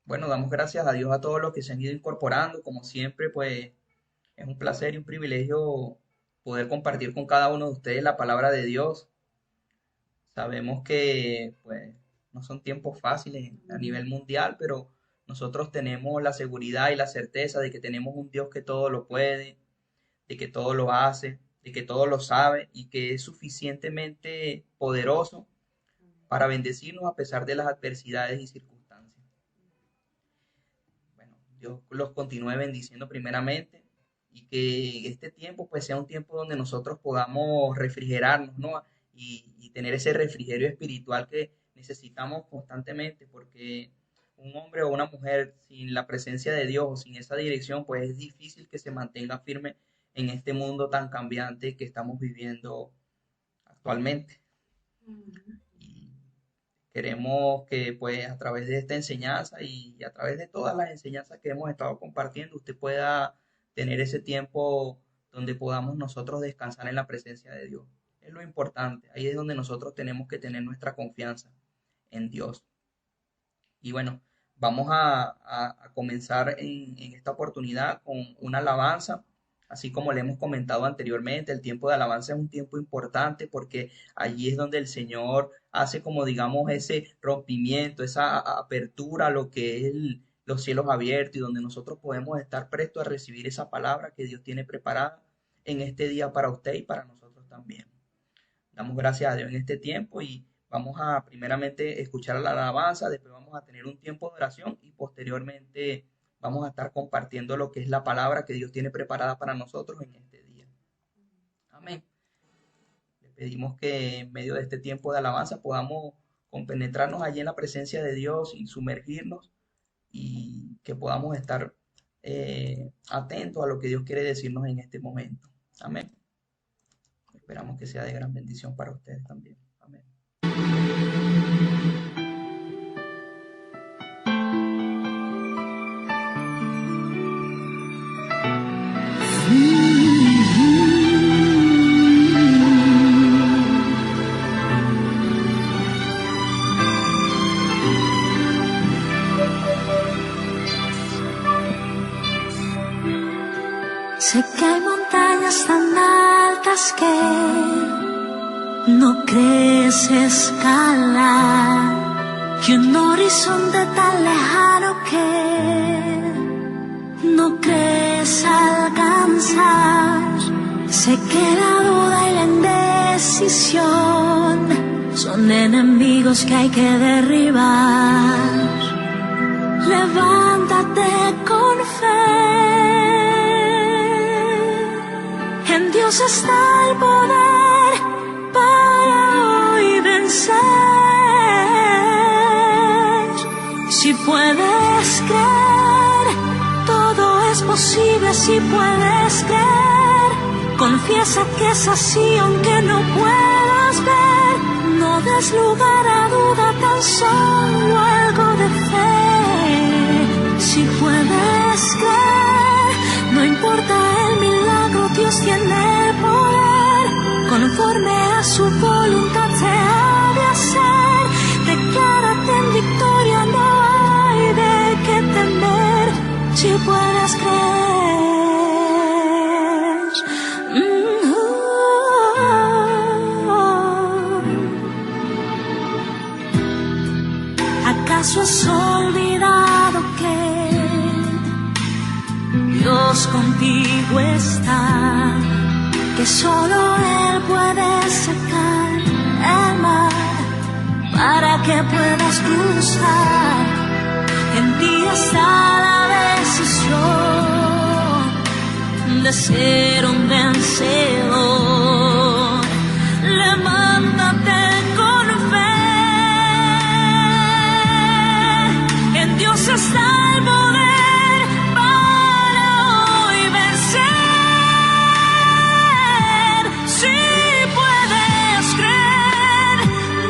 Bueno, damos gracias a Dios a todos los que se han ido incorporando. Como siempre, pues es un placer y un privilegio poder compartir con cada uno de ustedes la palabra de Dios. Sabemos que pues no son tiempos fáciles a nivel mundial, pero nosotros tenemos la seguridad y la certeza de que tenemos un Dios que todo lo puede, de que todo lo hace, de que todo lo sabe y que es suficientemente poderoso para bendecirnos a pesar de las adversidades y circunstancias. Bueno, Dios los continúe bendiciendo primeramente y que este tiempo pues sea un tiempo donde nosotros podamos refrigerarnos, ¿no? Y tener ese refrigerio espiritual que necesitamos constantemente, porque un hombre o una mujer sin la presencia de Dios o sin esa dirección, pues es difícil que se mantenga firme en este mundo tan cambiante que estamos viviendo actualmente. Y queremos que pues a través de esta enseñanza y a través de todas las enseñanzas que hemos estado compartiendo, usted pueda tener ese tiempo donde podamos nosotros descansar en la presencia de Dios. Es lo importante. Ahí es donde nosotros tenemos que tener nuestra confianza en Dios. Y bueno, vamos a comenzar en esta oportunidad con una alabanza. Así como le hemos comentado anteriormente, el tiempo de alabanza es un tiempo importante porque allí es donde el Señor hace como digamos ese rompimiento, esa apertura a lo que es los cielos abiertos y donde nosotros podemos estar prestos a recibir esa palabra que Dios tiene preparada en este día para usted y para nosotros también. Damos gracias a Dios en este tiempo y vamos a primeramente escuchar la alabanza, después vamos a tener un tiempo de oración y posteriormente vamos a estar compartiendo lo que es la palabra que Dios tiene preparada para nosotros en este día. Amén. Le pedimos que en medio de este tiempo de alabanza podamos compenetrarnos allí en la presencia de Dios y sumergirnos y que podamos estar atentos a lo que Dios quiere decirnos en este momento. Amén. Esperamos que sea de gran bendición para ustedes también. Amén. Sé que hay montañas tan altas que no crees escalar, que un horizonte tan lejano que no crees alcanzar. Sé que la duda y la indecisión son enemigos que hay que derribar. Levántate con fe. En Dios está el poder para hoy vencer. Si puedes creer, todo es posible. Si puedes creer, confiesa que es así aunque no puedas ver. No des lugar a duda, tan solo algo de fe. Si puedes creer, no importa el milagro, Dios tiene el poder. Conforme a su voluntad se ha de hacer. Declárate en victoria, no hay de qué temer. Si puedes creer. ¿Acaso has olvidado que Dios contigo está? Que solo Él puede secar el mar para que puedas cruzar. En ti está la decisión de ser un vencedor. Levántate con fe. En Dios está el poder para hoy vencer. Si puedes creer,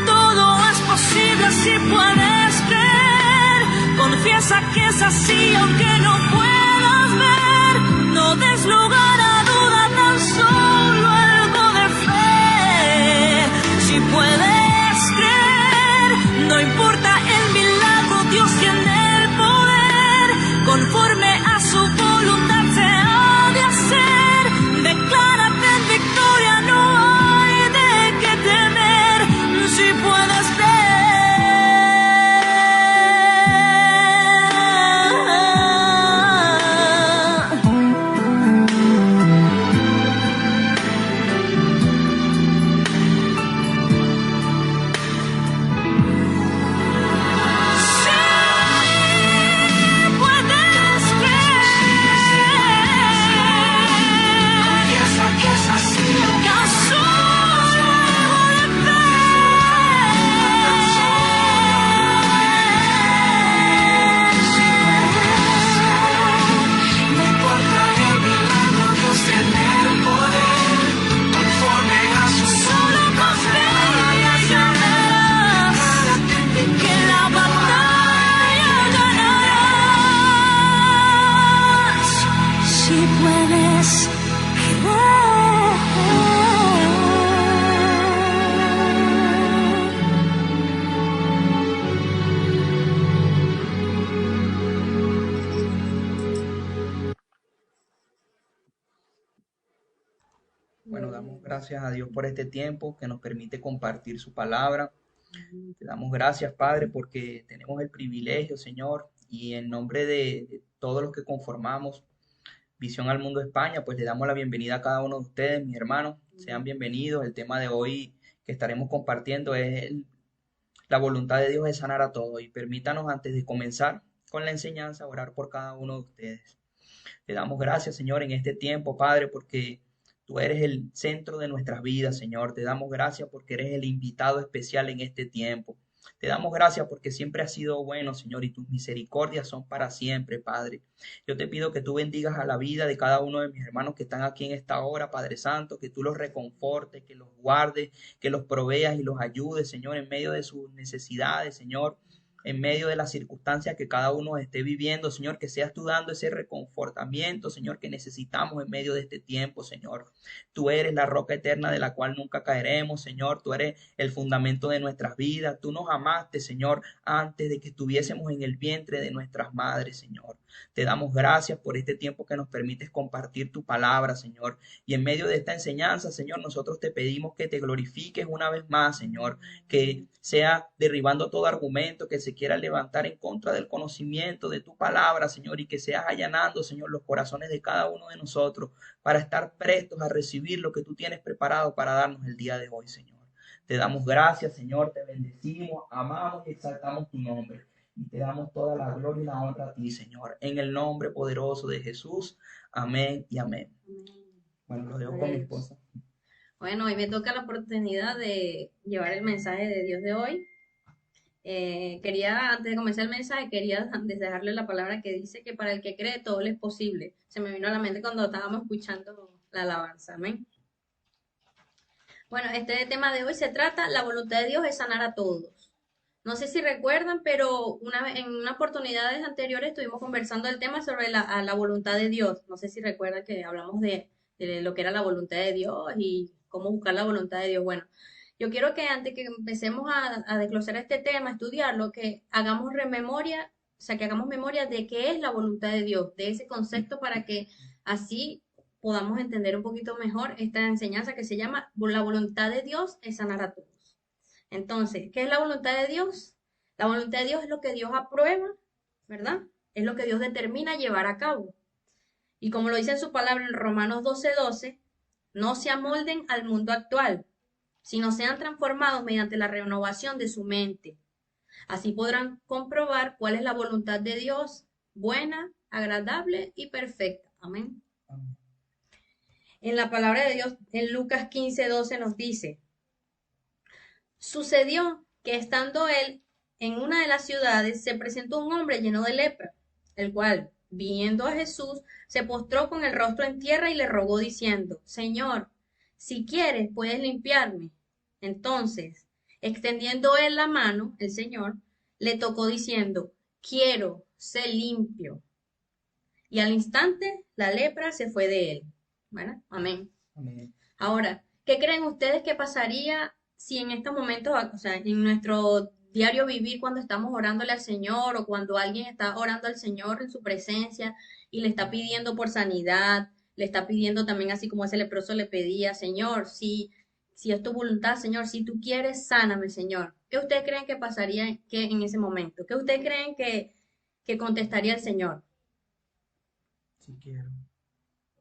todo es posible. Si puedes creer, confiesa que es así aunque no puedas ver. No des lugar a duda, tan solo algo de fe. Si puedes creer, no importa el milagro, Dios tiene el poder. gracias a Dios por este tiempo que nos permite compartir su palabra. Te damos gracias, Padre, porque tenemos el privilegio, Señor, y en nombre de todos los que conformamos Visión al Mundo España, pues le damos la bienvenida a cada uno de ustedes, mis hermanos. Sean bienvenidos. El tema de hoy que estaremos compartiendo es la voluntad de Dios es sanar a todos. Y permítanos, antes de comenzar con la enseñanza, orar por cada uno de ustedes. Te damos gracias, Señor, en este tiempo, Padre, porque tú eres el centro de nuestras vidas, Señor. Te damos gracias porque eres el invitado especial en este tiempo. Te damos gracias porque siempre has sido bueno, Señor, y tus misericordias son para siempre, Padre. Yo te pido que tú bendigas a la vida de cada uno de mis hermanos que están aquí en esta hora, Padre Santo, que tú los reconfortes, que los guardes, que los proveas y los ayudes, Señor, en medio de sus necesidades, Señor, en medio de las circunstancias que cada uno esté viviendo, Señor, que seas tú dando ese reconfortamiento, Señor, que necesitamos en medio de este tiempo, Señor. Tú eres la roca eterna de la cual nunca caeremos, Señor. Tú eres el fundamento de nuestras vidas. Tú nos amaste, Señor, antes de que estuviésemos en el vientre de nuestras madres, Señor. Te damos gracias por este tiempo que nos permites compartir tu palabra, Señor. Y en medio de esta enseñanza, Señor, nosotros te pedimos que te glorifiques una vez más, Señor, que sea derribando todo argumento que se quiera levantar en contra del conocimiento de tu palabra, Señor, y que seas allanando, Señor, los corazones de cada uno de nosotros para estar prestos a recibir lo que tú tienes preparado para darnos el día de hoy, Señor. Te damos gracias, Señor, te bendecimos, amamos y exaltamos tu nombre. Y te damos toda la gloria y la honra a ti, Señor, en el nombre poderoso de Jesús. Amén y amén. Bueno, lo dejo con mi esposa. Bueno, hoy me toca la oportunidad de llevar el mensaje de Dios de hoy. Antes de comenzar el mensaje, quería dejarle la palabra que dice que para el que cree todo le es posible. Se me vino a la mente cuando estábamos escuchando la alabanza. Amén. Bueno, este tema de hoy se trata, la voluntad de Dios es sanar a todos. No sé si recuerdan, pero en una oportunidades anteriores estuvimos conversando el tema sobre la voluntad de Dios. No sé si recuerdan que hablamos de lo que era la voluntad de Dios y cómo buscar la voluntad de Dios. Bueno, yo quiero que antes que empecemos a desglosar este tema, a estudiarlo, que hagamos memoria, o sea, que hagamos memoria de qué es la voluntad de Dios, de ese concepto para que así podamos entender un poquito mejor esta enseñanza que se llama la voluntad de Dios es sanar a todos. Entonces, ¿qué es la voluntad de Dios? La voluntad de Dios es lo que Dios aprueba, ¿verdad? Es lo que Dios determina llevar a cabo. Y como lo dice en su palabra en Romanos 12:12, no se amolden al mundo actual, sino sean transformados mediante la renovación de su mente. Así podrán comprobar cuál es la voluntad de Dios, buena, agradable y perfecta. Amén. En la palabra de Dios, en Lucas 15:12 nos dice, sucedió que estando él en una de las ciudades, se presentó un hombre lleno de lepra, el cual, viendo a Jesús, se postró con el rostro en tierra y le rogó diciendo, Señor, si quieres, puedes limpiarme. Entonces, extendiendo él la mano, el Señor, le tocó diciendo, quiero, sé limpio. Y al instante, la lepra se fue de él. ¿Bueno? Amén. Amén. Ahora, ¿qué creen ustedes que pasaría si en estos momentos, o sea, en nuestro diario vivir, cuando estamos orándole al Señor o cuando alguien está orando al Señor en su presencia y le está pidiendo por sanidad, le está pidiendo también, así como ese leproso le pedía, Señor, si es tu voluntad, Señor, si tú quieres, sáname, Señor? ¿Qué ustedes creen que pasaría en ese momento? ¿Qué ustedes creen que contestaría el Señor? Si quiero.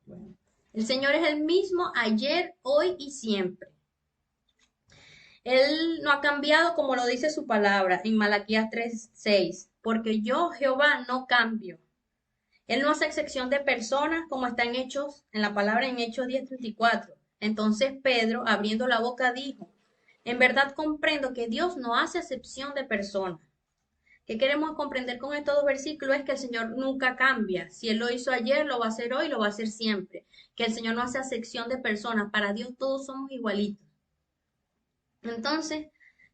Bueno, el Señor es el mismo ayer, hoy y siempre. Él no ha cambiado, como lo dice su palabra en Malaquías 3:6, porque yo, Jehová, no cambio. Él no hace excepción de personas, como está en la palabra en Hechos 10:34. Entonces Pedro, abriendo la boca, dijo, en verdad comprendo que Dios no hace excepción de personas. ¿Qué queremos comprender con estos dos versículos? Es que el Señor nunca cambia. Si Él lo hizo ayer, lo va a hacer hoy, lo va a hacer siempre. Que el Señor no hace excepción de personas. Para Dios todos somos igualitos. Entonces,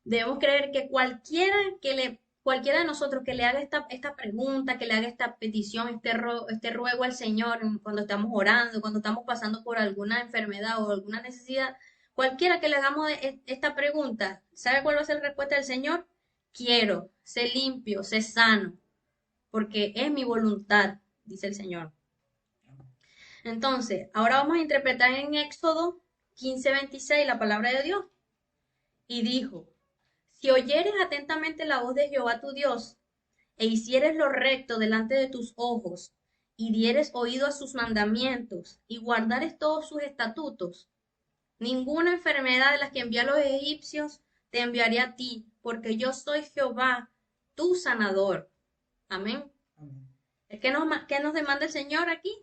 debemos creer que cualquiera de nosotros que le haga esta pregunta, que le haga esta petición, este ruego al Señor cuando estamos orando, cuando estamos pasando por alguna enfermedad o alguna necesidad, cualquiera que le hagamos esta pregunta, ¿sabe cuál va a ser la respuesta del Señor? Quiero, sé limpio, sé sano, porque es mi voluntad, dice el Señor. Entonces, ahora vamos a interpretar en Éxodo 15:26, la palabra de Dios. Y dijo, si oyeres atentamente la voz de Jehová tu Dios, e hicieres lo recto delante de tus ojos, y dieres oído a sus mandamientos, y guardares todos sus estatutos, ninguna enfermedad de las que envié a los egipcios te enviaré a ti, porque yo soy Jehová, tu sanador. Amén. Amén. ¿Qué nos demanda el Señor aquí?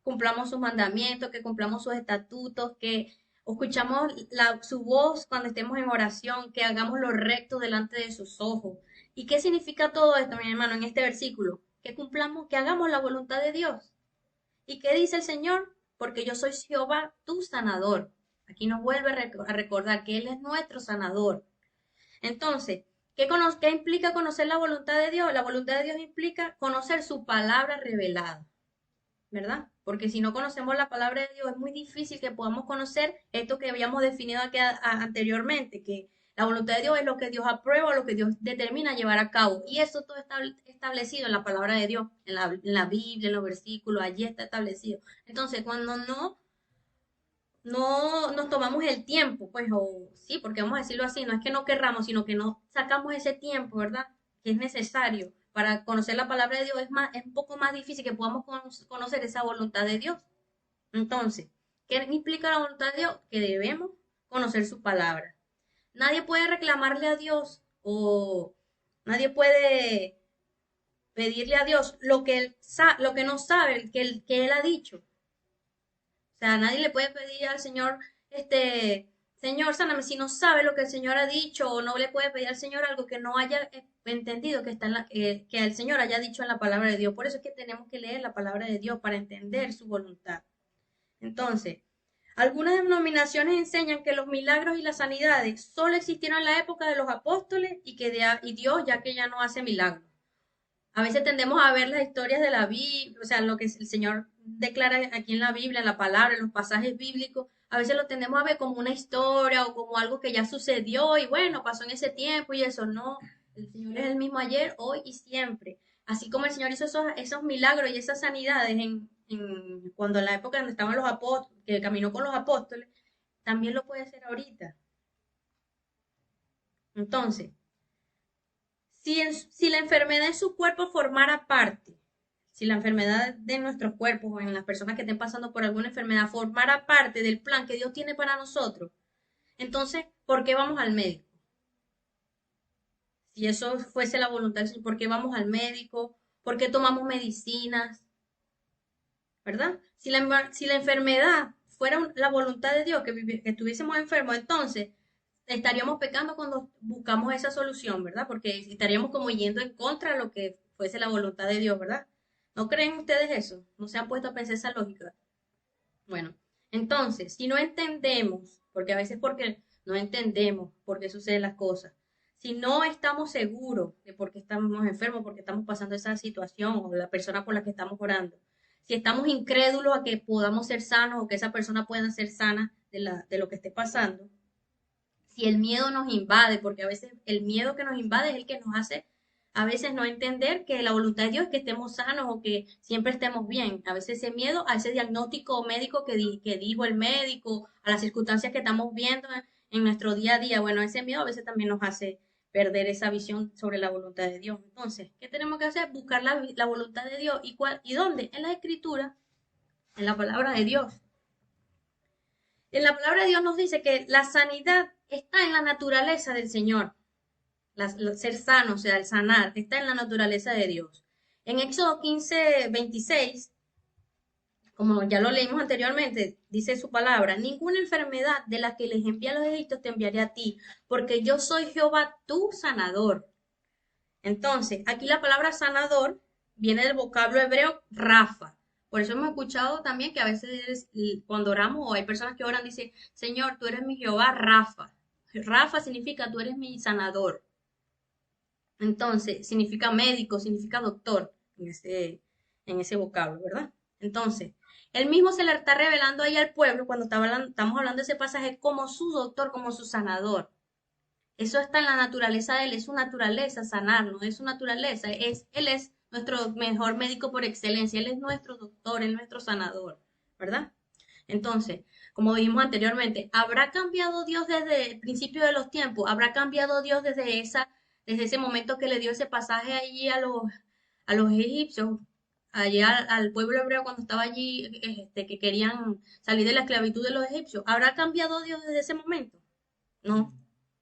Cumplamos sus mandamientos, que cumplamos sus estatutos, que escuchamos su voz cuando estemos en oración, que hagamos lo recto delante de sus ojos. ¿Y qué significa todo esto, mi hermano, en este versículo? Que cumplamos, que hagamos la voluntad de Dios. ¿Y qué dice el Señor? Porque yo soy Jehová, tu sanador. Aquí nos vuelve a recordar que Él es nuestro sanador. Entonces, ¿qué implica conocer la voluntad de Dios? La voluntad de Dios implica conocer su palabra revelada, ¿verdad? Porque si no conocemos la palabra de Dios, es muy difícil que podamos conocer esto que habíamos definido aquí anteriormente, que la voluntad de Dios es lo que Dios aprueba, lo que Dios determina llevar a cabo. Y eso todo está establecido en la palabra de Dios, en la Biblia, en los versículos, allí está establecido. Entonces, cuando no nos tomamos el tiempo, pues, o sí, porque vamos a decirlo así, no es que no querramos, sino que no sacamos ese tiempo, ¿verdad? Que es necesario para conocer la palabra de Dios, es un poco más difícil que podamos conocer esa voluntad de Dios. Entonces, ¿qué implica la voluntad de Dios? Que debemos conocer su palabra. Nadie puede reclamarle a Dios o nadie puede pedirle a Dios lo que no sabe, que él ha dicho. O sea, nadie le puede pedir al Señor, Señor, sáname, si no sabe lo que el Señor ha dicho, o no le puede pedir al Señor algo que no haya entendido, que el Señor haya dicho en la palabra de Dios. Por eso es que tenemos que leer la palabra de Dios para entender su voluntad. Entonces, algunas denominaciones enseñan que los milagros y las sanidades solo existieron en la época de los apóstoles y Dios ya que ya no hace milagros. A veces tendemos a ver las historias de la Biblia, o sea, lo que el Señor declara aquí en la Biblia, en la palabra, en los pasajes bíblicos, a veces lo tendemos a ver como una historia o como algo que ya sucedió y bueno, pasó en ese tiempo y eso no. El Señor es el mismo ayer, hoy y siempre. Así como el Señor hizo esos milagros y esas sanidades cuando en la época donde estaban los apóstoles, que caminó con los apóstoles, también lo puede hacer ahorita. Entonces, si la enfermedad en su cuerpo formara parte, si la enfermedad de nuestros cuerpos o en las personas que estén pasando por alguna enfermedad formara parte del plan que Dios tiene para nosotros, entonces, ¿por qué vamos al médico? Si eso fuese la voluntad del Señor, ¿por qué vamos al médico? ¿Por qué tomamos medicinas? ¿Verdad? Si la enfermedad fuera la voluntad de Dios, que estuviésemos enfermos, entonces estaríamos pecando cuando buscamos esa solución, ¿verdad? Porque estaríamos como yendo en contra de lo que fuese la voluntad de Dios, ¿verdad? ¿No creen ustedes eso? ¿No se han puesto a pensar esa lógica? Bueno, entonces, si no entendemos, porque a veces porque no entendemos por qué suceden las cosas, si no estamos seguros de por qué estamos enfermos, por qué estamos pasando esa situación o la persona por la que estamos orando, si estamos incrédulos a que podamos ser sanos o que esa persona pueda ser sana de lo que esté pasando, si el miedo nos invade, porque a veces el miedo que nos invade es el que nos hace a veces no entender que la voluntad de Dios es que estemos sanos o que siempre estemos bien. A veces ese miedo, a ese diagnóstico médico que dijo el médico, a las circunstancias que estamos viendo en nuestro día a día, bueno, ese miedo a veces también nos hace perder esa visión sobre la voluntad de Dios. Entonces, ¿qué tenemos que hacer? Buscar la voluntad de Dios. ¿Y dónde? En la Escritura, en la palabra de Dios. En la palabra de Dios nos dice que la sanidad está en la naturaleza del Señor. Ser sano, o sea, el sanar, está en la naturaleza de Dios. En Éxodo 15:26, como ya lo leímos anteriormente, dice su palabra, ninguna enfermedad de la que les envía a los egipcios te enviaré a ti, porque yo soy Jehová tu sanador. Entonces, aquí la palabra sanador viene del vocablo hebreo Rafa. Por eso hemos escuchado también que a veces cuando oramos o hay personas que oran, dicen, Señor, tú eres mi Jehová Rafa. Rafa significa tú eres mi sanador. Entonces, significa médico, significa doctor en ese vocablo, ¿verdad? Entonces, él mismo se le está revelando ahí al pueblo cuando estamos hablando de ese pasaje como su doctor, como su sanador. Eso está en la naturaleza de él, es su naturaleza sanarnos, es su naturaleza, él es nuestro mejor médico por excelencia, él es nuestro doctor, él es nuestro sanador, ¿verdad? Entonces, como dijimos anteriormente, ¿habrá cambiado Dios desde el principio de los tiempos? ¿Habrá cambiado Dios desde ese momento que le dio ese pasaje allí a los egipcios, allí al pueblo hebreo cuando estaba allí, que querían salir de la esclavitud de los egipcios? ¿Habrá cambiado Dios desde ese momento? No,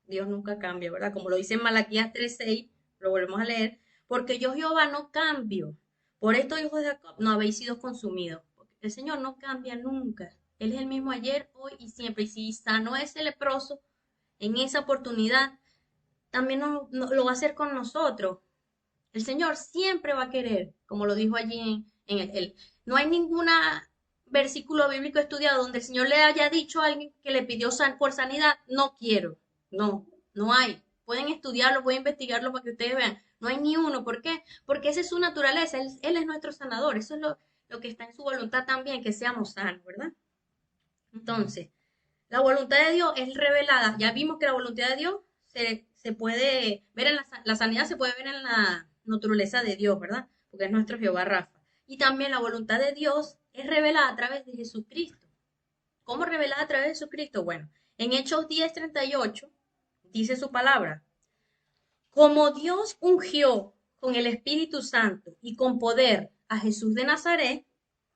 Dios nunca cambia, ¿verdad? Como lo dice en Malaquías 3:6, lo volvemos a leer, porque yo Jehová no cambio. Por esto, hijos de Jacob, no habéis sido consumidos. Porque el Señor no cambia nunca. Él es el mismo ayer, hoy y siempre. Y si sanó a ese leproso en esa oportunidad, también lo va a hacer con nosotros. El Señor siempre va a querer, como lo dijo allí no hay ninguna versículo bíblico estudiado donde el Señor le haya dicho a alguien que le pidió por sanidad, no quiero. No, no hay. Pueden estudiarlo, pueden investigarlo para que ustedes vean. No hay ni uno. ¿Por qué? Porque esa es su naturaleza. Él es nuestro sanador. Eso es lo que está en su voluntad también, que seamos sanos, ¿verdad? Entonces, la voluntad de Dios es revelada. Ya vimos que la voluntad de Dios se puede ver en la sanidad, se puede ver en la naturaleza de Dios, ¿verdad? Porque es nuestro Jehová Rafa. Y también la voluntad de Dios es revelada a través de Jesucristo. ¿Cómo revelada a través de Jesucristo? Bueno, en Hechos 10:38 dice su palabra. Como Dios ungió con el Espíritu Santo y con poder a Jesús de Nazaret,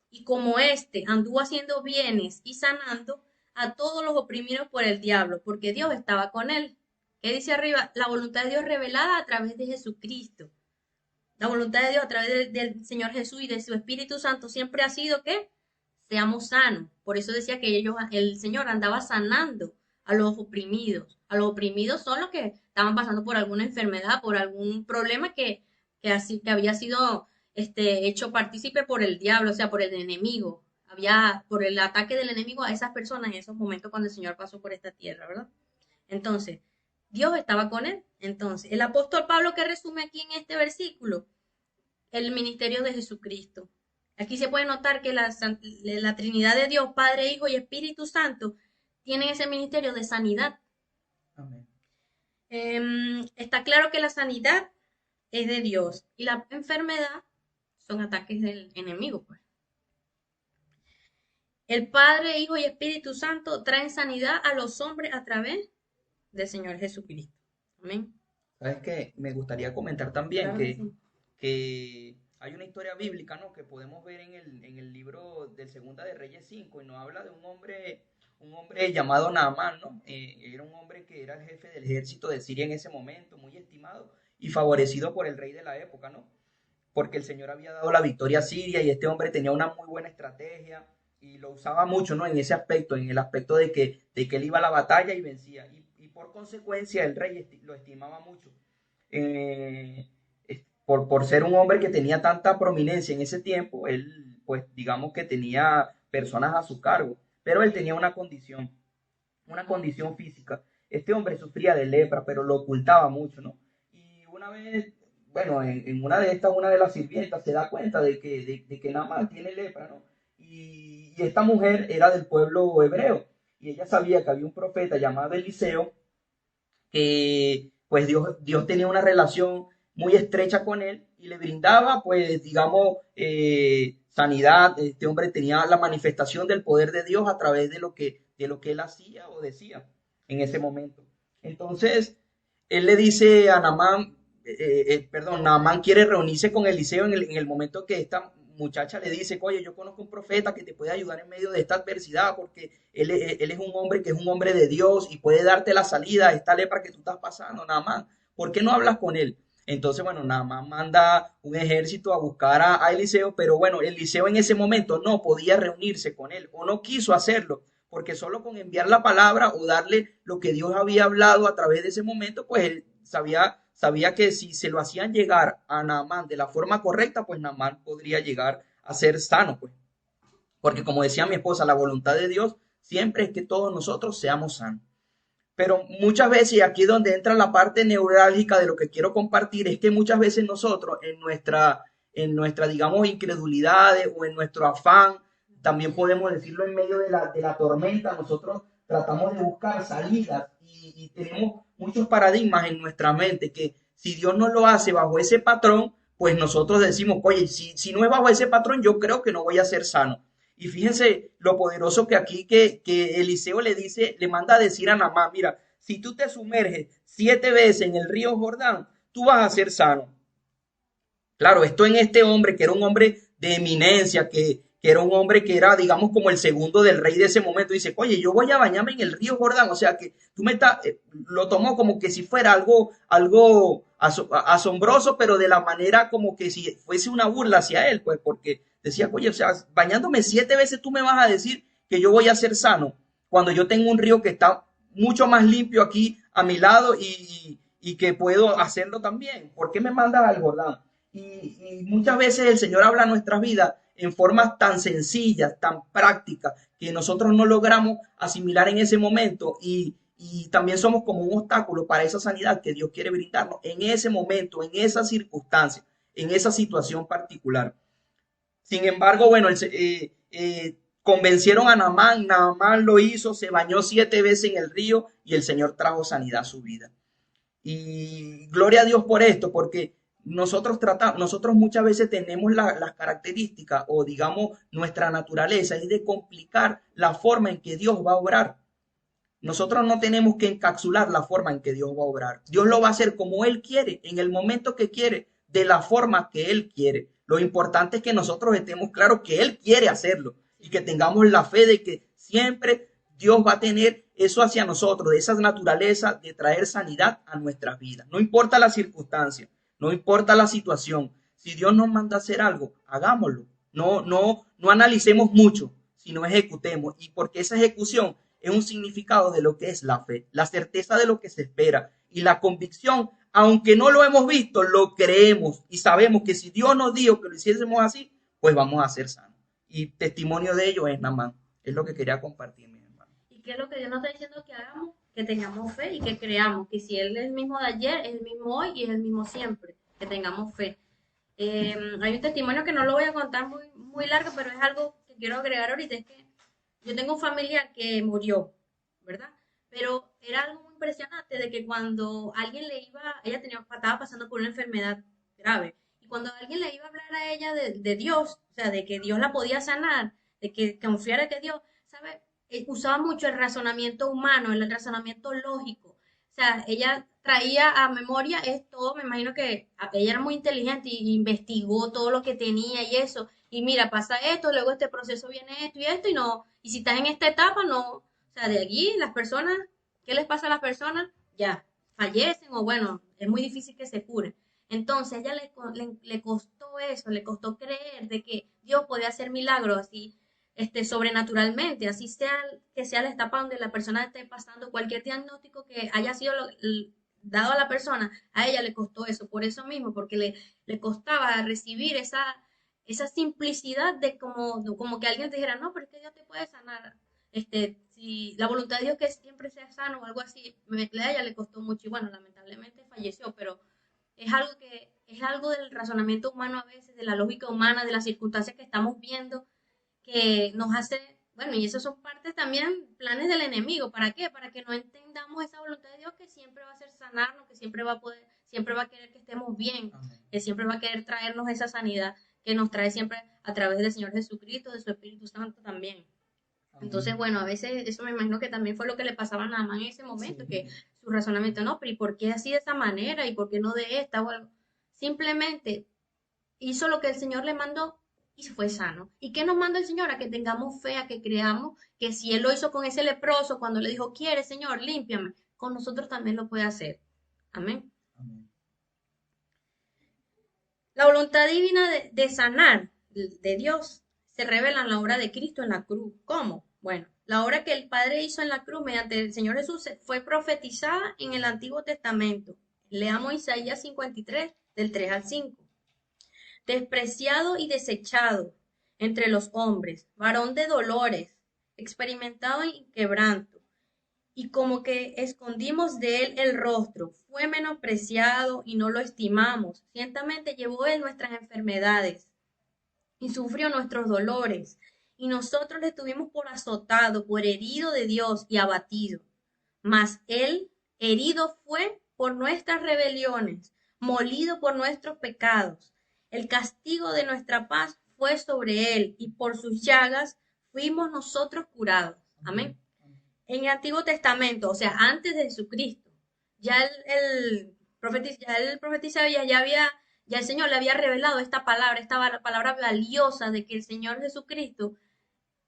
y como éste anduvo haciendo bienes y sanando a todos los oprimidos por el diablo, porque Dios estaba con él. ¿Qué dice arriba? La voluntad de Dios revelada a través de Jesucristo. La voluntad de Dios a través del Señor Jesús y de su Espíritu Santo siempre ha sido que seamos sanos. Por eso decía que el Señor andaba sanando a los oprimidos. A los oprimidos son los que estaban pasando por alguna enfermedad, por algún problema que había sido hecho partícipe por el diablo, o sea, por el enemigo. Por el ataque del enemigo a esas personas en esos momentos cuando el Señor pasó por esta tierra, ¿verdad? Entonces, Dios estaba con él. Entonces, el apóstol Pablo, que resume aquí en este versículo, el ministerio de Jesucristo. Aquí se puede notar que la Trinidad de Dios, Padre, Hijo y Espíritu Santo, tienen ese ministerio de sanidad. Amén. Está claro que la sanidad es de Dios y la enfermedad son ataques del enemigo, pues. El Padre, Hijo y Espíritu Santo traen sanidad a los hombres a través del Señor Jesucristo. Amén. ¿Sabes qué? Me gustaría comentar también Claro que sí. que hay una historia bíblica, ¿no? Que podemos ver en el libro del Segunda de Reyes 5 y nos habla de un hombre llamado Naamán, ¿no? Era un hombre que era el jefe del ejército de Siria en ese momento, muy estimado y favorecido por el rey de la época, ¿no? Porque el Señor había dado la victoria a Siria y este hombre tenía una muy buena estrategia y lo usaba mucho, ¿no? En ese aspecto, en el aspecto de que él iba a la batalla y vencía. Y por consecuencia el rey lo estimaba mucho. Por ser un hombre que tenía tanta prominencia en ese tiempo, él, pues, digamos que tenía personas a su cargo, pero él tenía una condición física. Este hombre sufría de lepra, pero lo ocultaba mucho, ¿no? Y una vez, bueno, en una de estas, una de las sirvientas se da cuenta de que Naamán tiene lepra, ¿no? Y esta mujer era del pueblo hebreo, y ella sabía que había un profeta llamado Eliseo, que pues Dios tenía una relación muy estrecha con él y le brindaba, pues, digamos, sanidad. Este hombre tenía la manifestación del poder de Dios a través de lo que él hacía o decía en ese momento. Entonces, él le dice a Naamán, Naamán quiere reunirse con Eliseo en el momento que esta muchacha le dice, oye, yo conozco un profeta que te puede ayudar en medio de esta adversidad porque él es un hombre que es un hombre de Dios y puede darte la salida a esta lepra que tú estás pasando, Naamán. ¿Por qué no hablas con él? Entonces, bueno, Naamán manda un ejército a buscar a Eliseo, pero bueno, Eliseo en ese momento no podía reunirse con él o no quiso hacerlo, porque solo con enviar la palabra o darle lo que Dios había hablado a través de ese momento, pues él sabía que si se lo hacían llegar a Naamán de la forma correcta, pues Naamán podría llegar a ser sano, pues. Porque como decía mi esposa, la voluntad de Dios siempre es que todos nosotros seamos sanos. Pero muchas veces, y aquí es donde entra la parte neurálgica de lo que quiero compartir, es que muchas veces nosotros en nuestra digamos, incredulidad o en nuestro afán, también podemos decirlo en medio de la tormenta, nosotros tratamos de buscar salidas y tenemos muchos paradigmas en nuestra mente que si Dios no lo hace bajo ese patrón, pues nosotros decimos, oye, si no es bajo ese patrón, yo creo que no voy a ser sano. Y fíjense lo poderoso que aquí que Eliseo le dice, le manda a decir a Naamán, mira, si tú te sumerges 7 veces en el río Jordán, tú vas a ser sano. Claro, esto en este hombre, que era un hombre de eminencia, que era un hombre que era, digamos, como el segundo del rey de ese momento, dice, oye, yo voy a bañarme en el río Jordán, o sea que tú me estás, lo tomó como que si fuera algo asombroso, pero de la manera como que si fuese una burla hacia él, pues porque decía, oye, o sea, bañándome 7 veces tú me vas a decir que yo voy a ser sano, cuando yo tengo un río que está mucho más limpio aquí a mi lado y que puedo hacerlo también. ¿Por qué me mandas al Jordán? Y muchas veces el Señor habla a nuestras vidas en formas tan sencillas, tan prácticas, que nosotros no logramos asimilar en ese momento y también somos como un obstáculo para esa sanidad que Dios quiere brindarnos en ese momento, en esa circunstancia, en esa situación particular. Sin embargo, bueno, convencieron a Naamán, Naamán lo hizo, se bañó 7 veces en el río y el Señor trajo sanidad a su vida. Y gloria a Dios por esto, porque nosotros muchas veces tenemos las características o digamos nuestra naturaleza es de complicar la forma en que Dios va a obrar. Nosotros no tenemos que encapsular la forma en que Dios va a obrar. Dios lo va a hacer como Él quiere, en el momento que quiere, de la forma que Él quiere. Lo importante es que nosotros estemos claros que Él quiere hacerlo y que tengamos la fe de que siempre Dios va a tener eso hacia nosotros, de esa naturaleza de traer sanidad a nuestras vidas. No importa la circunstancia, no importa la situación. Si Dios nos manda a hacer algo, hagámoslo. No analicemos mucho, sino ejecutemos. Y porque esa ejecución es un significado de lo que es la fe, la certeza de lo que se espera y la convicción, aunque no lo hemos visto, lo creemos y sabemos que si Dios nos dijo que lo hiciésemos así, pues vamos a ser sanos. Y testimonio de ello es Naamán. Es lo que quería compartir, mi hermano. ¿Y qué es lo que Dios nos está diciendo que hagamos? Que tengamos fe y que creamos que si Él es el mismo de ayer, es el mismo hoy y es el mismo siempre. Que tengamos fe. Hay un testimonio que no lo voy a contar muy largo, pero es algo que quiero agregar ahorita. Es que yo tengo un familiar que murió, ¿verdad? Pero era algo muy impresionante de que cuando alguien ella estaba pasando por una enfermedad grave, y cuando alguien le iba a hablar a ella de Dios, o sea, de que Dios la podía sanar, de que confiara que Dios, ¿sabe? Usaba mucho el razonamiento humano, el razonamiento lógico. O sea, ella traía a memoria esto, me imagino que ella era muy inteligente y investigó todo lo que tenía y eso. Y mira, pasa esto, luego este proceso viene esto, y no, y si estás en esta etapa, no, o sea, de allí las personas, ¿qué les pasa a las personas? Ya, fallecen o bueno, es muy difícil que se curen. Entonces, a ella le costó eso, le costó creer de que Dios podía hacer milagros así, sobrenaturalmente, así sea que sea la etapa donde la persona esté pasando cualquier diagnóstico que haya sido dado a la persona, a ella le costó eso, por eso mismo, porque le costaba recibir esa simplicidad de como que alguien te dijera, no, pero es que Dios te puede sanar, si la voluntad de Dios que siempre sea sano o algo así, a ella le costó mucho y bueno, lamentablemente falleció, pero es algo del razonamiento humano a veces, de la lógica humana, de las circunstancias que estamos viendo, que nos hace, bueno, y esos son partes también, planes del enemigo, ¿para qué? Para que no entendamos esa voluntad de Dios que siempre va a ser sanarnos, que siempre va a querer que estemos bien, que siempre va a querer traernos esa sanidad que nos trae siempre a través del Señor Jesucristo, de su Espíritu Santo también. Entonces, bueno, a veces eso me imagino que también fue lo que le pasaba a Naamán en ese momento, sí, que su razonamiento, no, pero ¿y por qué así de esa manera? ¿Y por qué no de esta? O algo? Simplemente hizo lo que el Señor le mandó y fue sano. ¿Y qué nos manda el Señor? A que tengamos fe, a que creamos que si Él lo hizo con ese leproso, cuando le dijo, quiere, Señor, límpiame, con nosotros también lo puede hacer. Amén. Amén. La voluntad divina de sanar de Dios se revela en la obra de Cristo en la cruz. ¿Cómo? Bueno, la obra que el Padre hizo en la cruz mediante el Señor Jesús fue profetizada en el Antiguo Testamento. Leamos Isaías 53, del 3 al 5. Despreciado y desechado entre los hombres, varón de dolores, experimentado en quebranto, y como que escondimos de él el rostro, fue menospreciado y no lo estimamos. Ciertamente llevó él nuestras enfermedades y sufrió nuestros dolores, y nosotros le tuvimos por azotado, por herido de Dios y abatido. Mas él herido fue por nuestras rebeliones, molido por nuestros pecados. El castigo de nuestra paz fue sobre él, y por sus llagas fuimos nosotros curados. Amén. En el Antiguo Testamento, o sea, antes de Jesucristo, ya el profetizaba, ya el Señor le había revelado esta palabra valiosa de que el Señor Jesucristo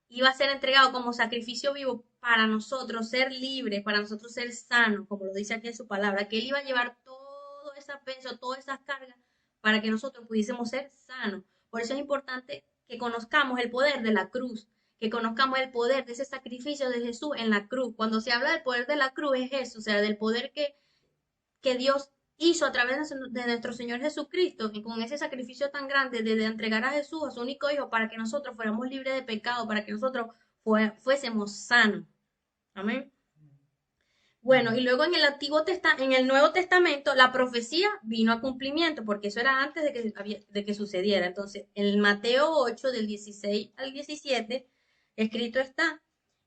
iba a ser entregado como sacrificio vivo para nosotros ser libres, para nosotros ser sanos, como lo dice aquí en su palabra, que Él iba a llevar todo ese peso, todas esas cargas, para que nosotros pudiésemos ser sanos. Por eso es importante que conozcamos el poder de la cruz, que conozcamos el poder de ese sacrificio de Jesús en la cruz. Cuando se habla del poder de la cruz es eso, o sea, del poder que Dios hizo a través de nuestro Señor Jesucristo, y con ese sacrificio tan grande de entregar a Jesús, a su único Hijo, para que nosotros fuéramos libres de pecado, para que nosotros fuésemos sanos. Amén. Bueno, y luego en el Nuevo Testamento, la profecía vino a cumplimiento, porque eso era antes de que sucediera. Entonces, en Mateo 8, del 16 al 17, escrito está: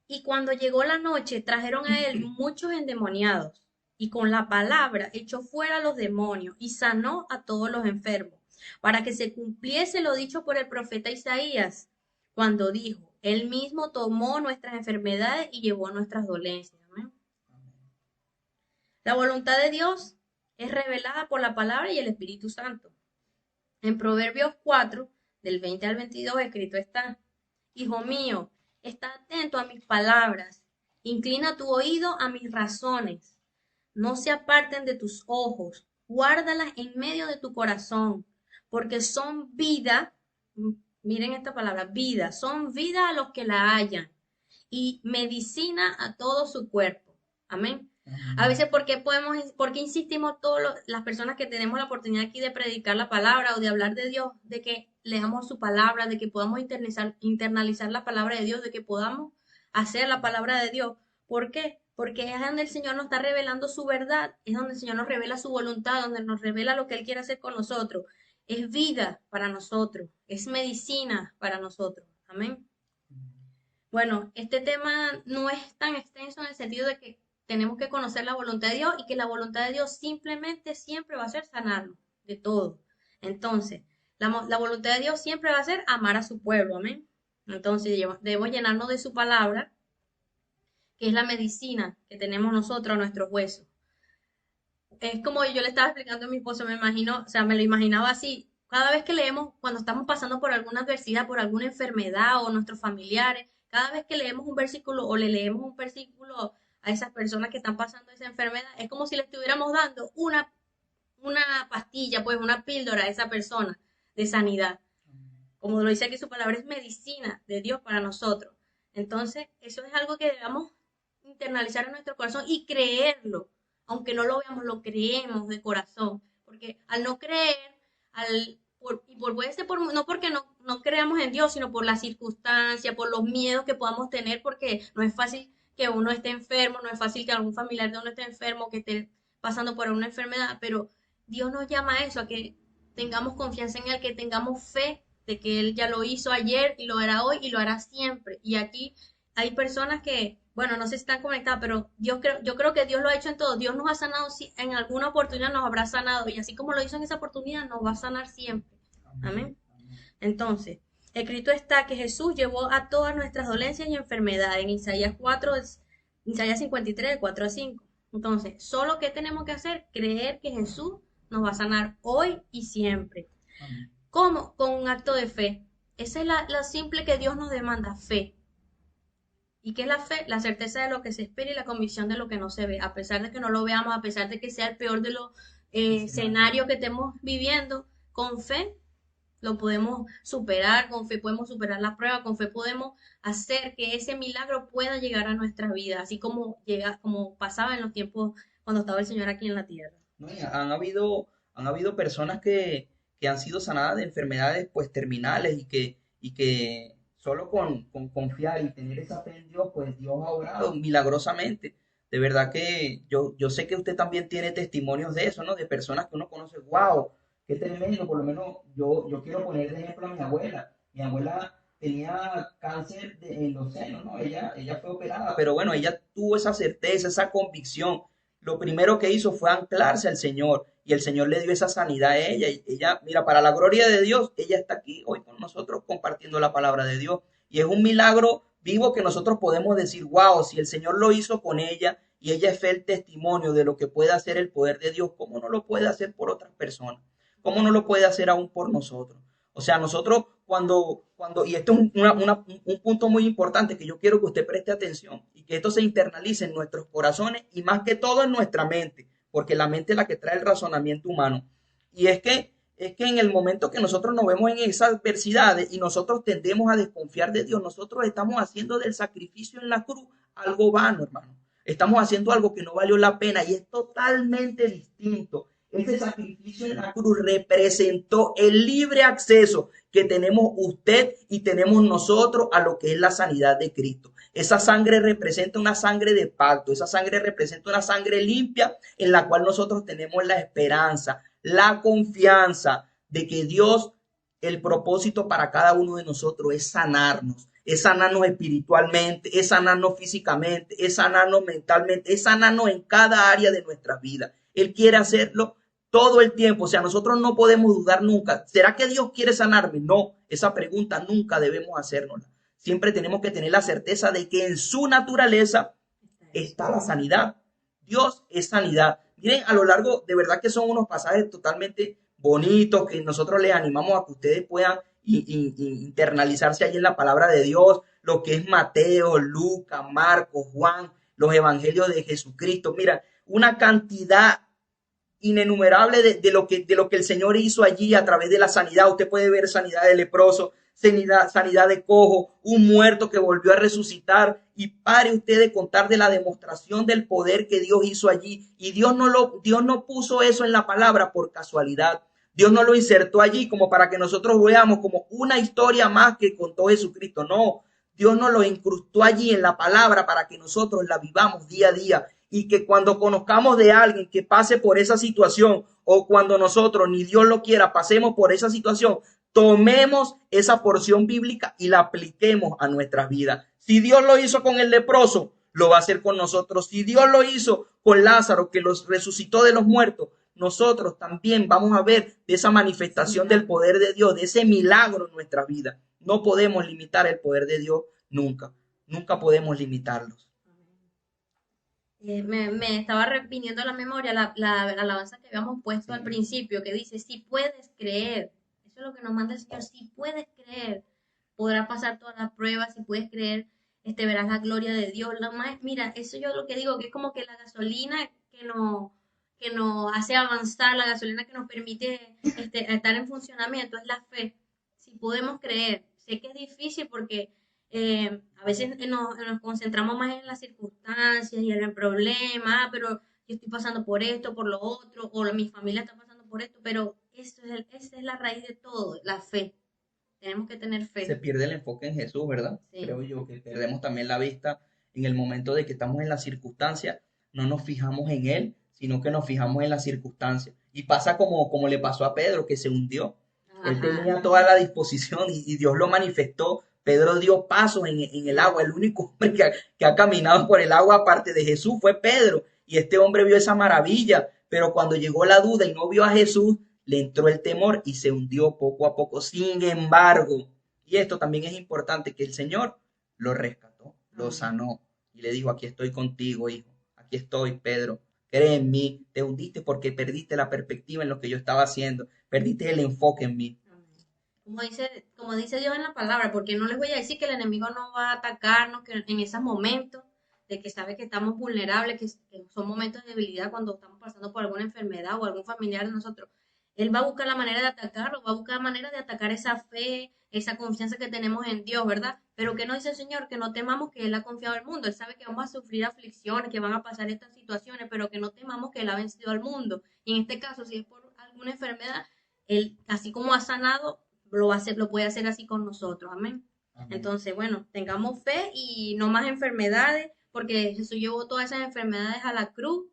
y cuando llegó la noche, trajeron a él muchos endemoniados, y con la palabra echó fuera a los demonios, y sanó a todos los enfermos, para que se cumpliese lo dicho por el profeta Isaías, cuando dijo: él mismo tomó nuestras enfermedades y llevó nuestras dolencias. Amén. La voluntad de Dios es revelada por la palabra y el Espíritu Santo. En Proverbios 4, del 20 al 22, escrito está: hijo mío, está atento a mis palabras, inclina tu oído a mis razones, no se aparten de tus ojos, guárdalas en medio de tu corazón, porque son vida, miren esta palabra, vida, son vida a los que la hallan, y medicina a todo su cuerpo. Amén. A veces, ¿por qué insistimos las personas que tenemos la oportunidad aquí de predicar la palabra o de hablar de Dios, de que leamos su palabra, de que podamos internalizar la palabra de Dios, de que podamos hacer la palabra de Dios? ¿Por qué? Porque es donde el Señor nos está revelando su verdad, es donde el Señor nos revela su voluntad, donde nos revela lo que Él quiere hacer con nosotros. Es vida para nosotros, es medicina para nosotros. Amén. Bueno, este tema no es tan extenso en el sentido de que tenemos que conocer la voluntad de Dios, y que la voluntad de Dios simplemente siempre va a ser sanarnos de todo. Entonces, la voluntad de Dios siempre va a ser amar a su pueblo. Amén. Entonces, debemos llenarnos de su palabra, que es la medicina que tenemos nosotros a nuestros huesos. Es como yo le estaba explicando a mi esposo, me lo imaginaba así. Cada vez que leemos, cuando estamos pasando por alguna adversidad, por alguna enfermedad, o nuestros familiares, cada vez que leemos un versículo o le leemos un versículo a esas personas que están pasando esa enfermedad, es como si le estuviéramos dando una pastilla, pues una píldora a esa persona de sanidad. Como lo dice aquí su palabra, es medicina de Dios para nosotros. Entonces, eso es algo que debemos internalizar en nuestro corazón y creerlo. Aunque no lo veamos, lo creemos de corazón. Porque al no creer, puede ser no porque no creamos en Dios, sino por las circunstancias, por los miedos que podamos tener, porque no es fácil que uno esté enfermo, no es fácil que algún familiar de uno esté enfermo, que esté pasando por una enfermedad, pero Dios nos llama a eso, a que tengamos confianza en Él, que tengamos fe de que Él ya lo hizo ayer y lo hará hoy y lo hará siempre. Y aquí hay personas que, bueno, no sé si están conectadas, pero yo creo que Dios lo ha hecho en todo. Dios nos ha sanado, en alguna oportunidad nos habrá sanado, y así como lo hizo en esa oportunidad, nos va a sanar siempre. Amén. Entonces, escrito está que Jesús llevó a todas nuestras dolencias y enfermedades en Isaías 53, de 4 a 5. Entonces, solo que tenemos que hacer, creer que Jesús nos va a sanar hoy y siempre. Amén. ¿Cómo? Con un acto de fe. Esa es la simple que Dios nos demanda, fe. ¿Y qué es la fe? La certeza de lo que se espera y la convicción de lo que no se ve. A pesar de que no lo veamos, a pesar de que sea el peor de los escenarios que estemos viviendo, con fe lo podemos superar, con fe podemos superar la prueba, con fe podemos hacer que ese milagro pueda llegar a nuestra vida, así como pasaba en los tiempos cuando estaba el Señor aquí en la tierra. No, y han habido personas que han sido sanadas de enfermedades pues terminales, y que solo con confiar y tener esa fe en Dios, pues Dios ha obrado milagrosamente. De verdad que yo sé que usted también tiene testimonios de eso, ¿no? De personas que uno conoce, wow, qué tremendo. Por lo menos yo quiero poner de ejemplo a mi abuela. Mi abuela tenía cáncer en los senos, ¿no? Ella fue operada, pero bueno, ella tuvo esa certeza, esa convicción. Lo primero que hizo fue anclarse al Señor, y el Señor le dio esa sanidad a ella. Y ella, mira, para la gloria de Dios, ella está aquí hoy con nosotros compartiendo la palabra de Dios. Y es un milagro vivo que nosotros podemos decir, wow, si el Señor lo hizo con ella y ella es el testimonio de lo que puede hacer el poder de Dios, ¿cómo no lo puede hacer por otras personas? ¿Cómo no lo puede hacer aún por nosotros? O sea, nosotros y esto es un punto muy importante que yo quiero que usted preste atención y que esto se internalice en nuestros corazones y más que todo en nuestra mente, porque la mente es la que trae el razonamiento humano. Y es que en el momento que nosotros nos vemos en esas adversidades y nosotros tendemos a desconfiar de Dios, nosotros estamos haciendo del sacrificio en la cruz algo vano, hermano. Estamos haciendo algo que no valió la pena y es totalmente distinto. Ese sacrificio en la cruz representó el libre acceso que tenemos usted y tenemos nosotros a lo que es la sanidad de Cristo. Esa sangre representa una sangre de pacto, esa sangre representa una sangre limpia en la cual nosotros tenemos la esperanza, la confianza de que Dios, el propósito para cada uno de nosotros es sanarnos espiritualmente, es sanarnos físicamente, es sanarnos mentalmente, es sanarnos en cada área de nuestra vida. Él quiere hacerlo todo el tiempo, o sea, nosotros no podemos dudar nunca. ¿Será que Dios quiere sanarme? No, esa pregunta nunca debemos hacérnosla. Siempre tenemos que tener la certeza de que en su naturaleza está la sanidad. Dios es sanidad. Miren, a lo largo, de verdad que son unos pasajes totalmente bonitos que nosotros les animamos a que ustedes puedan internalizarse allí en la palabra de Dios, lo que es Mateo, Lucas, Marcos, Juan, los evangelios de Jesucristo. Mira, una cantidad inenumerable de lo que el Señor hizo allí a través de la sanidad. Usted puede ver sanidad de leproso, sanidad de cojo, un muerto que volvió a resucitar, y pare usted de contar de la demostración del poder que Dios hizo allí. Y Dios no puso eso en la palabra por casualidad. Dios no lo insertó allí como para que nosotros veamos como una historia más que contó Jesucristo. No, Dios nos lo incrustó allí en la palabra para que nosotros la vivamos día a día. Y que cuando conozcamos de alguien que pase por esa situación, o cuando nosotros, ni Dios lo quiera, pasemos por esa situación, tomemos esa porción bíblica y la apliquemos a nuestras vidas. Si Dios lo hizo con el leproso, lo va a hacer con nosotros. Si Dios lo hizo con Lázaro, que los resucitó de los muertos, nosotros también vamos a ver de esa manifestación del poder de Dios, de ese milagro en nuestra vida. No podemos limitar el poder de Dios nunca. Nunca podemos limitarlos. Me estaba viniendo a la memoria la alabanza que habíamos puesto al principio, que dice, si puedes creer, eso es lo que nos manda el Señor, si puedes creer, podrás pasar todas las pruebas, si puedes creer, verás la gloria de Dios. Mira, eso yo lo que digo, que es como que la gasolina que nos hace avanzar, la gasolina que nos permite estar en funcionamiento, es la fe. Si podemos creer, sé que es difícil porque a veces nos concentramos más en las circunstancias y en el problema, pero yo estoy pasando por esto, por lo otro, o mi familia está pasando por esto, pero esa es la raíz de todo, la fe. Tenemos que tener fe. Se pierde el enfoque en Jesús, ¿verdad? Sí. Creo yo que perdemos también la vista en el momento de que estamos en las circunstancias, no nos fijamos en Él, sino que nos fijamos en las circunstancias. Y pasa como le pasó a Pedro, que se hundió. Ajá. Él tenía toda la disposición y Dios lo manifestó. Pedro dio pasos en el agua. El único hombre que ha caminado por el agua aparte de Jesús fue Pedro. Y este hombre vio esa maravilla. Pero cuando llegó la duda y no vio a Jesús, le entró el temor y se hundió poco a poco. Sin embargo, y esto también es importante, que el Señor lo rescató, lo sanó y le dijo, aquí estoy contigo, hijo. Aquí estoy, Pedro. Cree en mí. Te hundiste porque perdiste la perspectiva en lo que yo estaba haciendo. Perdiste el enfoque en mí. Como dice Dios en la palabra, porque no les voy a decir que el enemigo no va a atacarnos, que en esos momentos de que sabe que estamos vulnerables, que son momentos de debilidad cuando estamos pasando por alguna enfermedad o algún familiar de nosotros, Él va a buscar la manera de atacarlo, va a buscar la manera de atacar esa fe, esa confianza que tenemos en Dios, ¿verdad? Pero ¿qué nos dice el Señor? Que no temamos, que Él ha confiado al mundo. Él sabe que vamos a sufrir aflicciones, que van a pasar estas situaciones, pero que no temamos, que Él ha vencido al mundo. Y en este caso, si es por alguna enfermedad, Él, así como ha sanado, lo puede hacer así con nosotros. Amén. Amén. Entonces, bueno, tengamos fe y no más enfermedades, porque Jesús llevó todas esas enfermedades a la cruz.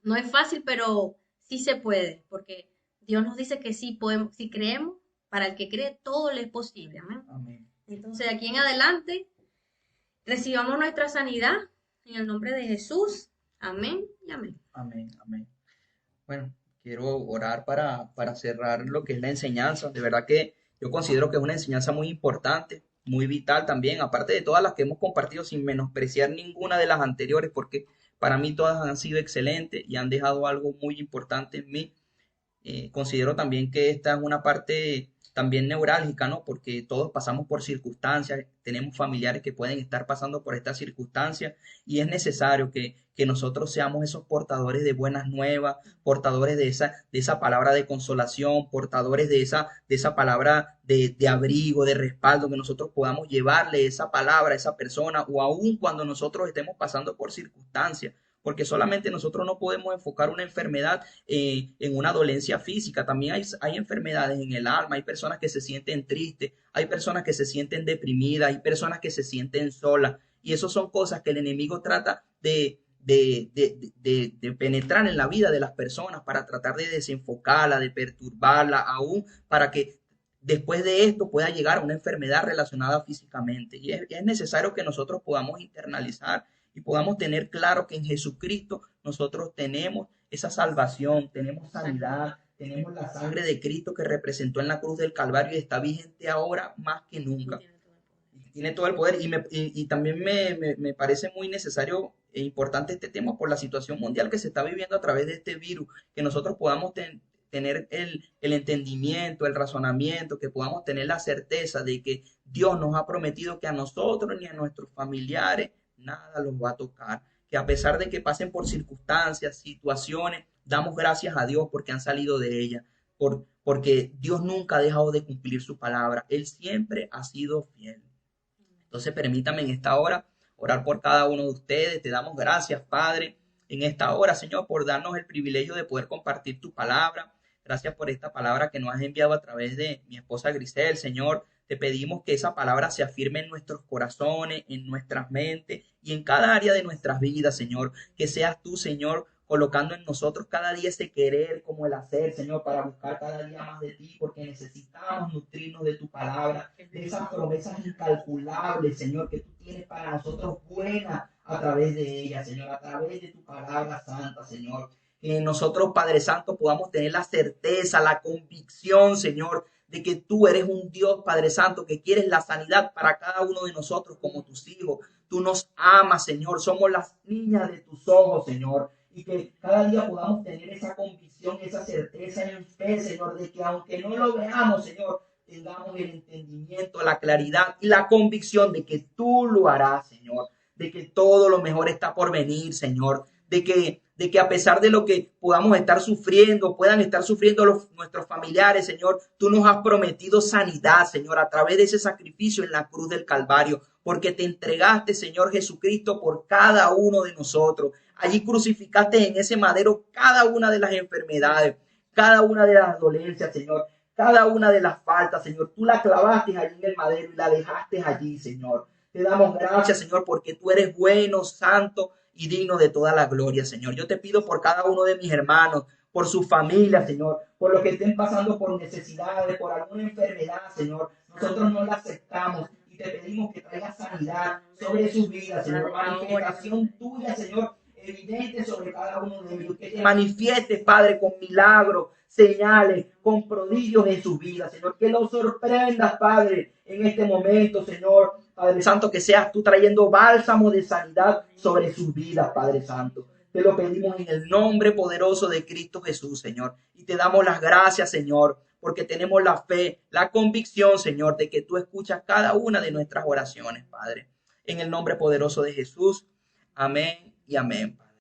No es fácil, pero sí se puede, porque Dios nos dice que sí podemos, si creemos, para el que cree todo le es posible. Amén. Amén. Entonces, de aquí en adelante, recibamos nuestra sanidad en el nombre de Jesús. Amén y amén. Amén, amén. Bueno, quiero orar para cerrar lo que es la enseñanza. De verdad que yo considero que es una enseñanza muy importante muy vital también, aparte de todas las que hemos compartido, sin menospreciar ninguna de las anteriores, porque para mí todas han sido excelentes y han dejado algo muy importante en mí. Considero también que esta es una parte también neurálgica, ¿no? Porque todos pasamos por circunstancias, tenemos familiares que pueden estar pasando por estas circunstancias y es necesario que nosotros seamos esos portadores de buenas nuevas, portadores de esa palabra de consolación, portadores de esa palabra de abrigo, de respaldo, que nosotros podamos llevarle esa palabra a esa persona o aún cuando nosotros estemos pasando por circunstancias, porque solamente nosotros no podemos enfocar una enfermedad en una dolencia física, también hay enfermedades en el alma, hay personas que se sienten tristes, hay personas que se sienten deprimidas, hay personas que se sienten solas, y eso son cosas que el enemigo trata de penetrar en la vida de las personas para tratar de desenfocarla, de perturbarla, aún para que después de esto pueda llegar a una enfermedad relacionada físicamente. Y es necesario que nosotros podamos internalizar y podamos tener claro que en Jesucristo nosotros tenemos esa salvación, tenemos sanidad, tenemos la sangre de Cristo que representó en la cruz del Calvario y está vigente ahora más que nunca. Tiene todo el poder y también me parece muy necesario e importante este tema por la situación mundial que se está viviendo a través de este virus, que nosotros podamos tener el entendimiento, el razonamiento, que podamos tener la certeza de que Dios nos ha prometido que a nosotros ni a nuestros familiares nada los va a tocar, que a pesar de que pasen por circunstancias, situaciones, damos gracias a Dios porque han salido de ellas, porque Dios nunca ha dejado de cumplir su palabra, Él siempre ha sido fiel. Entonces permítame en esta hora orar por cada uno de ustedes. Te damos gracias, Padre, en esta hora, Señor, por darnos el privilegio de poder compartir tu palabra. Gracias por esta palabra que nos has enviado a través de mi esposa Grisel, Señor. Te pedimos que esa palabra se afirme en nuestros corazones, en nuestras mentes y en cada área de nuestras vidas, Señor. Que seas tú, Señor, colocando en nosotros cada día ese querer como el hacer, Señor, para buscar cada día más de ti, porque necesitamos nutrirnos de tu palabra, de esas promesas incalculables, Señor, que tú tienes para nosotros buenas a través de ella, Señor, a través de tu palabra santa, Señor. Que nosotros, Padre Santo, podamos tener la certeza, la convicción, Señor, de que tú eres un Dios, Padre Santo, que quieres la sanidad para cada uno de nosotros como tus hijos. Tú nos amas, Señor. Somos las niñas de tus ojos, Señor. Y que cada día podamos tener esa convicción, esa certeza en fe, Señor, de que aunque no lo veamos, Señor, tengamos el entendimiento, la claridad y la convicción de que tú lo harás, Señor. De que todo lo mejor está por venir, Señor. De que a pesar de lo que podamos estar sufriendo, puedan estar sufriendo nuestros familiares, Señor, tú nos has prometido sanidad, Señor, a través de ese sacrificio en la cruz del Calvario, porque te entregaste, Señor Jesucristo, por cada uno de nosotros. Allí crucificaste en ese madero cada una de las enfermedades, cada una de las dolencias, Señor, cada una de las faltas, Señor. Tú la clavaste allí en el madero y la dejaste allí, Señor. Te damos gracias, Señor, porque tú eres bueno, santo y digno de toda la gloria, Señor. Yo te pido por cada uno de mis hermanos, por su familia, Señor, por los que estén pasando por necesidades, por alguna enfermedad, Señor. Nosotros no la aceptamos y te pedimos que traigas sanidad sobre sus vidas, Señor. Manifestación tuya, Señor, evidente sobre cada uno de ellos. Que te manifiestes, Padre, con milagros, señales, con prodigios en sus vidas, Señor. Que los sorprendas, Padre, en este momento, Señor. Padre Santo, que seas tú trayendo bálsamo de sanidad sobre sus vidas, Padre Santo. Te lo pedimos en el nombre poderoso de Cristo Jesús, Señor. Y te damos las gracias, Señor, porque tenemos la fe, la convicción, Señor, de que tú escuchas cada una de nuestras oraciones, Padre. En el nombre poderoso de Jesús. Amén y amén, Padre.